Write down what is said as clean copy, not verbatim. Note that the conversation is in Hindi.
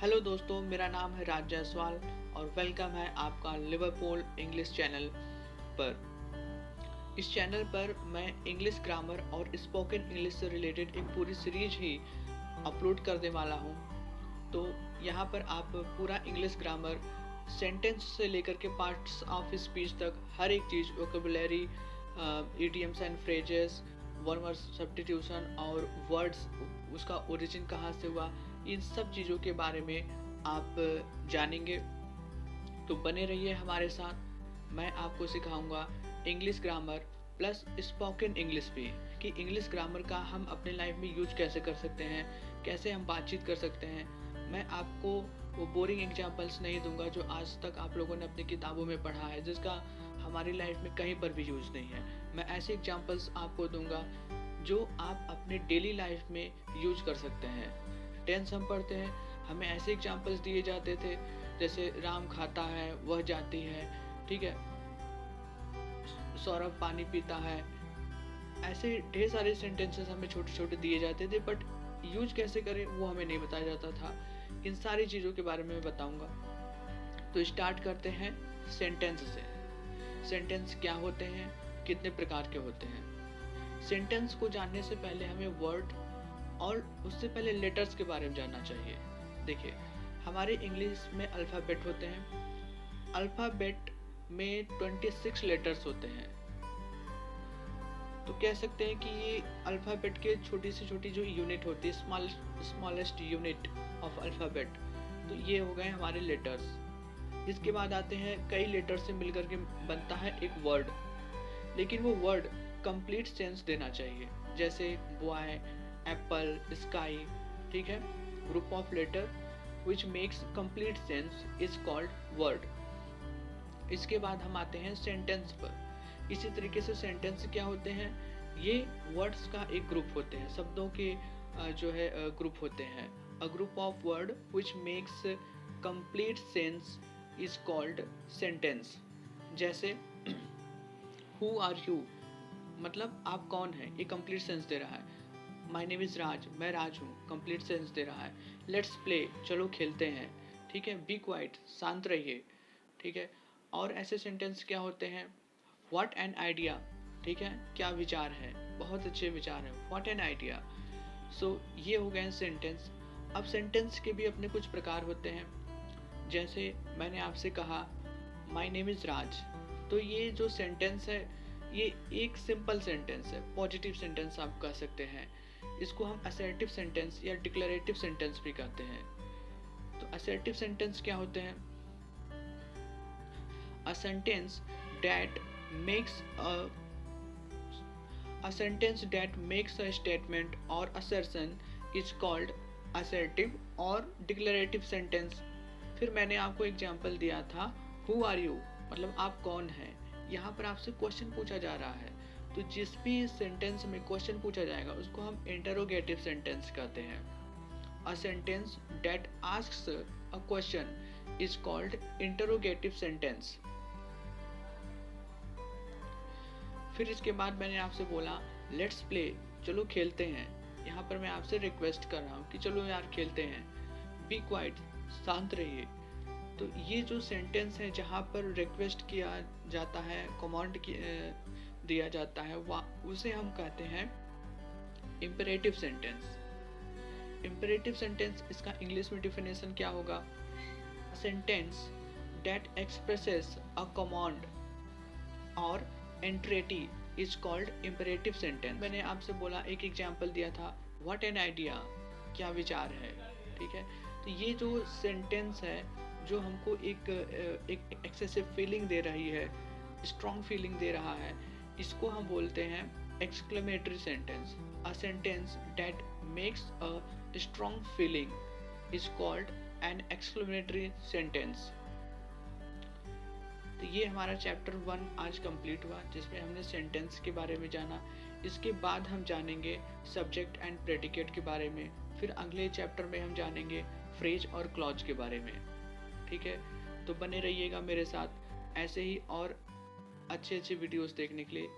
हेलो दोस्तों, मेरा नाम है राज जायसवाल और वेलकम है आपका लिवरपूल इंग्लिश चैनल पर। इस चैनल पर मैं इंग्लिश ग्रामर और स्पोकन इंग्लिश से रिलेटेड एक पूरी सीरीज ही अपलोड करने वाला हूँ। तो यहाँ पर आप पूरा इंग्लिश ग्रामर, सेंटेंस से लेकर के पार्ट्स ऑफ स्पीच तक हर एक चीज़, vocabulary, idioms and phrases, one word substitution और वर्ड्स, उसका ओरिजिन कहाँ से हुआ, इन सब चीज़ों के बारे में आप जानेंगे। तो बने रहिए हमारे साथ। मैं आपको सिखाऊंगा English grammar plus spoken English भी, कि इंग्लिश ग्रामर का हम अपने लाइफ में यूज कैसे कर सकते हैं, कैसे हम बातचीत कर सकते हैं। मैं आपको वो बोरिंग एग्जाम्पल्स नहीं दूंगा जो आज तक आप लोगों ने अपनी किताबों में पढ़ा है, जिसका हमारी लाइफ में कहीं पर भी यूज नहीं है। मैं ऐसे एग्जाम्पल्स आपको दूंगा जो आप अपने डेली लाइफ में यूज कर सकते हैं। टेंस हम पढ़ते हैं, हमें ऐसे एग्जाम्पल्स दिए जाते थे जैसे राम खाता है वह जाती है, ठीक है, सौरभ पानी पीता है। ऐसे ढेर सारे सेंटेंसेस हमें छोटे छोटे दिए जाते थे, बट यूज कैसे करें वो हमें नहीं बताया जाता था। इन सारी चीज़ों के बारे में मैं बताऊंगा। तो स्टार्ट करते हैं सेंटेंस से। सेंटेंस क्या होते हैं, कितने प्रकार के होते हैं। सेंटेंस को जानने से पहले हमें वर्ड और उससे पहले लेटर्स के बारे में जानना चाहिए। देखिए, हमारे इंग्लिश में अल्फ़ाबेट होते हैं। अल्फ़ाबेट में 26 लेटर्स होते हैं। तो कह सकते हैं कि ये अल्फ़ाबेट के छोटी से छोटी जो यूनिट होती है, स्मॉलेस्ट यूनिट ऑफ अल्फ़ाबेट, तो ये हो गए हमारे लेटर्स। इसके बाद आते हैं कई लेटर्स से मिलकर के बनता है एक वर्ड, लेकिन वो वर्ड कंप्लीट सेंस देना चाहिए। जैसे बॉय, एप्पल, स्काई, ठीक है। Group of letter which makes complete sense is called word. इसके बाद हम आते हैं सेंटेंस पर। इसी तरीके से सेंटेंस क्या होते हैं, ये वर्ड्स का एक ग्रुप होते हैं, शब्दों के जो है ग्रुप होते हैं। A group of word which makes complete sense is called sentence. जैसे हु आर यू, मतलब आप कौन हैं, ये कंप्लीट सेंस दे रहा है। माई नेम इज़ राज, मैं राज हूँ, कंप्लीट सेंस दे रहा है। लेट्स प्ले, चलो खेलते हैं, ठीक है। बी क्वाइट, शांत रहिए, ठीक है। और ऐसे सेंटेंस क्या होते हैं, व्हाट एन आइडिया, ठीक है, क्या विचार है, बहुत अच्छे विचार हैं, व्हाट एन आइडिया। सो ये हो गए सेंटेंस। अब सेंटेंस के भी अपने कुछ प्रकार होते हैं। जैसे मैंने आपसे कहा माई नेम इज़ राज, तो ये जो सेंटेंस है ये एक सिंपल सेंटेंस है, पॉजिटिव सेंटेंस आप कह सकते हैं। इसको हम असर्टिव सेंटेंस या डिक्लेरेटिव सेंटेंस भी कहते हैं। तो असर्टिव सेंटेंस क्या होते हैं, a sentence that makes a sentence that makes a statement or assertion is called assertive और declarative sentence। फिर मैंने आपको एग्जांपल दिया था who are you, मतलब आप कौन हैं। यहाँ पर आपसे क्वेश्चन पूछा जा रहा है, तो जिस भी सेंटेंस में क्वेश्चन पूछा जाएगा उसको हम इंटरोगेटिव सेंटेंस कहते हैं। A sentence that asks a question is called interrogative sentence। फिर इसके बाद मैंने आपसे बोला लेट्स प्ले, चलो खेलते हैं। यहाँ पर मैं आपसे रिक्वेस्ट कर रहा हूँ कि चलो यार खेलते हैं। बी क्वाइट, शांत रहिए। तो ये जो सेंटेंस है जहाँ पर रिक्वेस्ट किया जाता है, कमांड दिया जाता है, उसे हम कहते हैं इम्पेरेटिव सेंटेंस। इम्पेरेटिव सेंटेंस, इसका इंग्लिश में डिफिनेशन क्या होगा, sentence that expresses a command और एंट्रेटी इज कॉल्ड इम्पेरेटिव सेंटेंस। मैंने आपसे बोला, एक एग्जाम्पल दिया था व्हाट एन आइडिया, क्या विचार है, ठीक है। तो ये जो सेंटेंस है जो हमको एक एक्सेसिव फीलिंग दे रही है, स्ट्रॉन्ग फीलिंग दे रहा है, इसको हम बोलते हैं exclamatory sentence. A sentence that makes a strong feeling is called an exclamatory sentence. तो ये हमारा चैप्टर 1 आज कंप्लीट हुआ, जिसमें हमने सेंटेंस के बारे में जाना। इसके बाद हम जानेंगे सब्जेक्ट एंड प्रेडिकेट के बारे में। फिर अगले चैप्टर में हम जानेंगे फ्रेज और क्लॉज के बारे में, ठीक है। तो बने रहिएगा मेरे साथ ऐसे ही और अच्छे वीडियोस देखने के लिए।